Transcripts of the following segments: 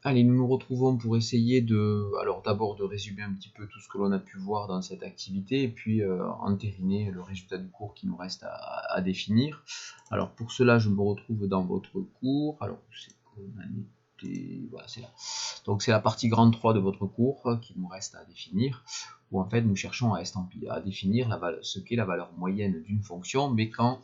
Allez, nous nous retrouvons pour essayer alors d'abord de résumer un petit peu tout ce que l'on a pu voir dans cette activité et puis entériner le résultat du cours qui nous reste à définir. Alors pour cela, je me retrouve dans votre cours. Alors, c'est qu'on en était... Voilà, c'est là. Donc c'est la partie grande 3 de votre cours qui nous reste à définir, où en fait nous cherchons à définir ce qu'est la valeur moyenne d'une fonction, mais quand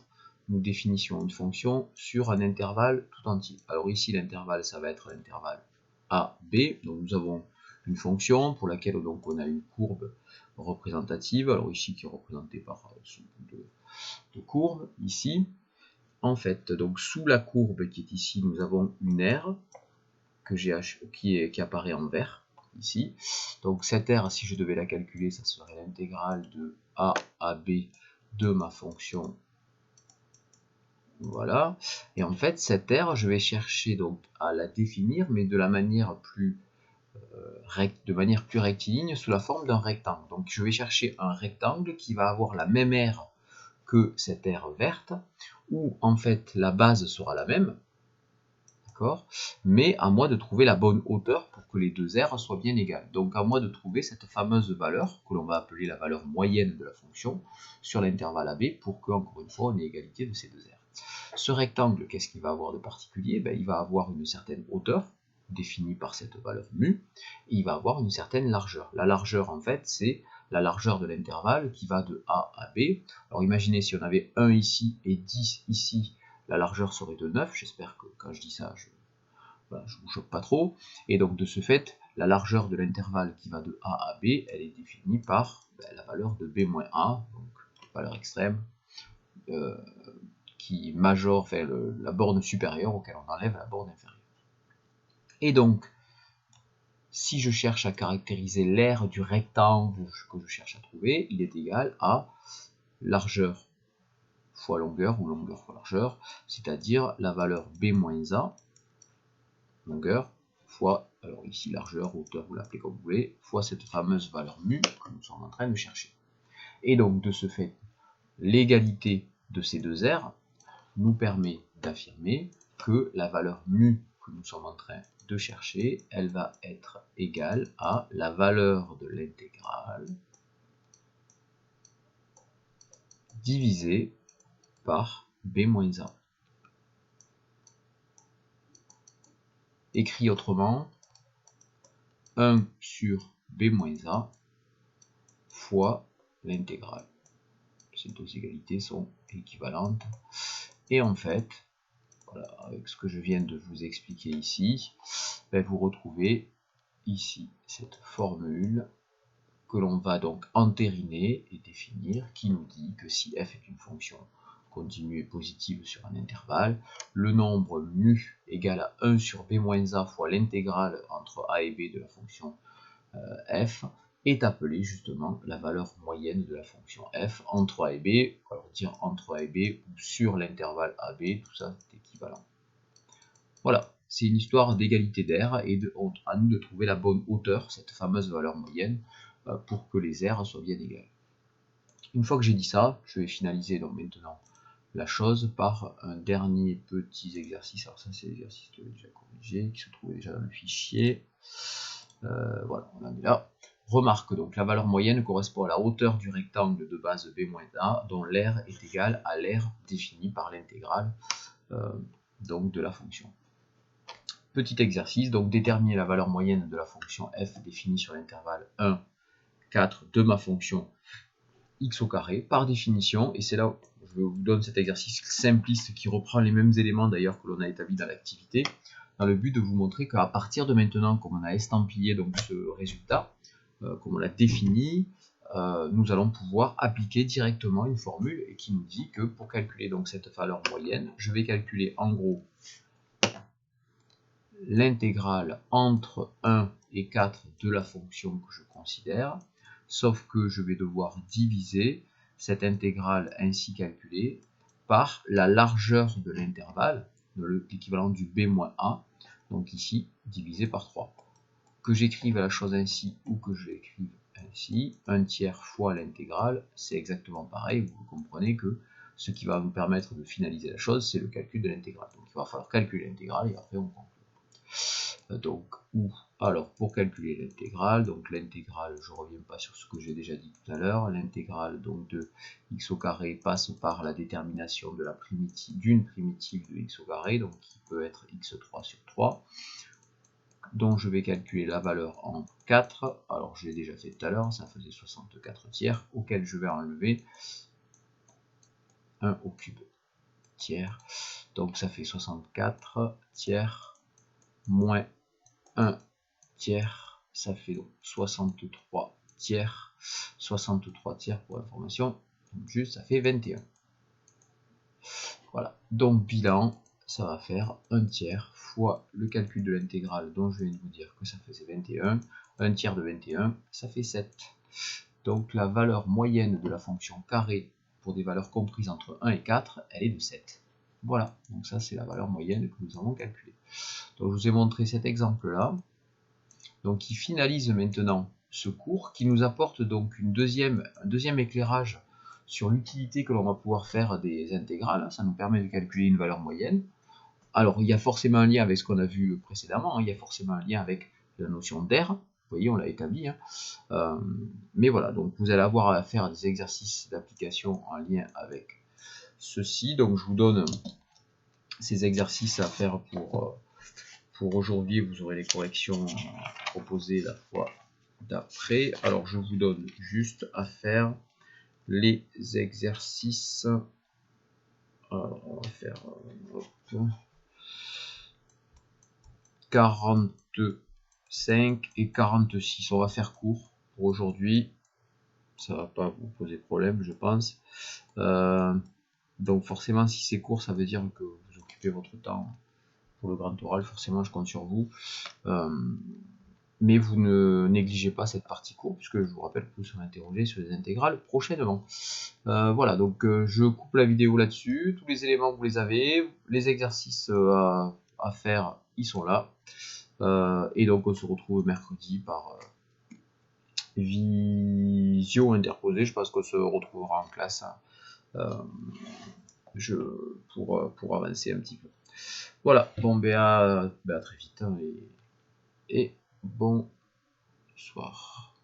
nous définissions une fonction sur un intervalle tout entier. Alors ici, l'intervalle, ça va être l'intervalle A, B. Donc nous avons une fonction pour laquelle donc, on a une courbe représentative, alors ici qui est représentée par ce bout de courbe, ici. En fait, donc sous la courbe qui est ici, nous avons une R qui apparaît en vert, ici. Donc cette R, si je devais la calculer, ça serait l'intégrale de A à B de ma fonction. Voilà. Et en fait, cette R, je vais chercher donc à la définir, mais de manière plus rectiligne sous la forme d'un rectangle. Donc je vais chercher un rectangle qui va avoir la même R que cette R verte, où en fait la base sera la même, d'accord, mais à moi de trouver la bonne hauteur pour que les deux R soient bien égales. Donc à moi de trouver cette fameuse valeur, que l'on va appeler la valeur moyenne de la fonction, sur l'intervalle AB, pour que, encore une fois, on ait égalité de ces deux R. Ce rectangle, qu'est-ce qu'il va avoir de particulier? Il va avoir une certaine hauteur, définie par cette valeur mu, et il va avoir une certaine largeur. La largeur, en fait, c'est la largeur de l'intervalle qui va de A à B. Alors imaginez si on avait 1 ici et 10 ici, la largeur serait de 9. J'espère que quand je dis ça, je ne vous choque pas trop. Et donc de ce fait, la largeur de l'intervalle qui va de A à B, elle est définie par la valeur de B moins A, donc valeur extrême, qui majore la borne supérieure auquel on enlève la borne inférieure. Et donc, si je cherche à caractériser l'aire du rectangle que je cherche à trouver, il est égal à largeur fois longueur, ou longueur fois largeur, c'est-à-dire la valeur B moins A, longueur, fois, alors ici largeur, hauteur, vous l'appelez comme vous voulez, fois cette fameuse valeur mu que nous sommes en train de chercher. Et donc, de ce fait, l'égalité de ces deux aires nous permet d'affirmer que la valeur mu que nous sommes en train de chercher, elle va être égale à la valeur de l'intégrale divisée par B moins A. Écrit autrement, 1 sur B moins A fois l'intégrale. Ces deux égalités sont équivalentes. Et en fait, voilà, avec ce que je viens de vous expliquer ici, vous retrouvez ici cette formule que l'on va donc entériner et définir, qui nous dit que si f est une fonction continue et positive sur un intervalle, le nombre mu égal à 1 sur b moins a fois l'intégrale entre a et b de la fonction f est appelé justement la valeur moyenne de la fonction f entre a et b, alors dire entre a et b ou sur l'intervalle ab, tout ça c'est équivalent. Voilà, c'est une histoire d'égalité d'air et à nous de trouver la bonne hauteur, cette fameuse valeur moyenne, pour que les aires soient bien égales. Une fois que j'ai dit ça, je vais finaliser donc maintenant la chose par un dernier petit exercice. Alors ça c'est l'exercice que j'ai déjà corrigé, qui se trouvait déjà dans le fichier. Voilà, on en est là. Remarque donc, la valeur moyenne correspond à la hauteur du rectangle de base B-A, dont l'aire est égale à l'aire définie par l'intégrale donc de la fonction. Petit exercice, donc déterminer la valeur moyenne de la fonction f définie sur l'intervalle 1, 4 de ma fonction x au carré, par définition, et c'est là où je vous donne cet exercice simpliste qui reprend les mêmes éléments d'ailleurs que l'on a établi dans l'activité, dans le but de vous montrer qu'à partir de maintenant, comme on a estampillé donc ce résultat, comme on l'a défini, nous allons pouvoir appliquer directement une formule et qui nous dit que pour calculer donc cette valeur moyenne, je vais calculer en gros l'intégrale entre 1 et 4 de la fonction que je considère, sauf que je vais devoir diviser cette intégrale ainsi calculée par la largeur de l'intervalle, l'équivalent du b-a, donc ici divisé par 3. Que j'écrive la chose ainsi ou que je l'écrive ainsi, 1/3 fois l'intégrale, c'est exactement pareil, vous comprenez que ce qui va nous permettre de finaliser la chose, c'est le calcul de l'intégrale. Donc il va falloir calculer l'intégrale et après on conclut. Donc, alors, pour calculer l'intégrale, donc l'intégrale, je ne reviens pas sur ce que j'ai déjà dit tout à l'heure, l'intégrale donc de x au carré passe par la détermination de la primitive, d'une primitive de x au carré, donc qui peut être x3 sur 3. Donc je vais calculer la valeur en 4, alors je l'ai déjà fait tout à l'heure, ça faisait 64 tiers, auquel je vais enlever 1 au cube tiers, donc ça fait 64 tiers moins 1 tiers, ça fait donc 63 tiers, 63 tiers pour information, donc juste ça fait 21. Voilà, donc bilan, ça va faire 1 tiers fois le calcul de l'intégrale dont je viens de vous dire que ça faisait 21, 1 tiers de 21, ça fait 7. Donc la valeur moyenne de la fonction carré pour des valeurs comprises entre 1 et 4, elle est de 7. Voilà, donc ça c'est la valeur moyenne que nous avons calculée. Donc je vous ai montré cet exemple-là, donc qui finalise maintenant ce cours, qui nous apporte donc un deuxième éclairage sur l'utilité que l'on va pouvoir faire des intégrales. Ça nous permet de calculer une valeur moyenne. Alors il y a forcément un lien avec ce qu'on a vu précédemment, il y a forcément un lien avec la notion d'air, vous voyez on l'a établi, mais voilà, donc vous allez avoir à faire des exercices d'application en lien avec ceci, donc je vous donne ces exercices à faire pour aujourd'hui, vous aurez les corrections proposées la fois d'après. Alors je vous donne juste à faire les exercices. Alors on va faire 45 et 46. On va faire court pour aujourd'hui. Ça va pas vous poser problème, je pense. Donc forcément, si c'est court, ça veut dire que vous occupez votre temps pour le grand oral. Forcément, je compte sur vous. Mais vous ne négligez pas cette partie courte, puisque je vous rappelle que vous serez interrogé sur les intégrales prochainement. Voilà, donc je coupe la vidéo là-dessus. Tous les éléments, vous les avez. Les exercices à faire, ils sont là. Et donc, on se retrouve mercredi par visio interposée. Je pense qu'on se retrouvera en classe pour avancer un petit peu. Voilà, bon, à très vite et bonsoir.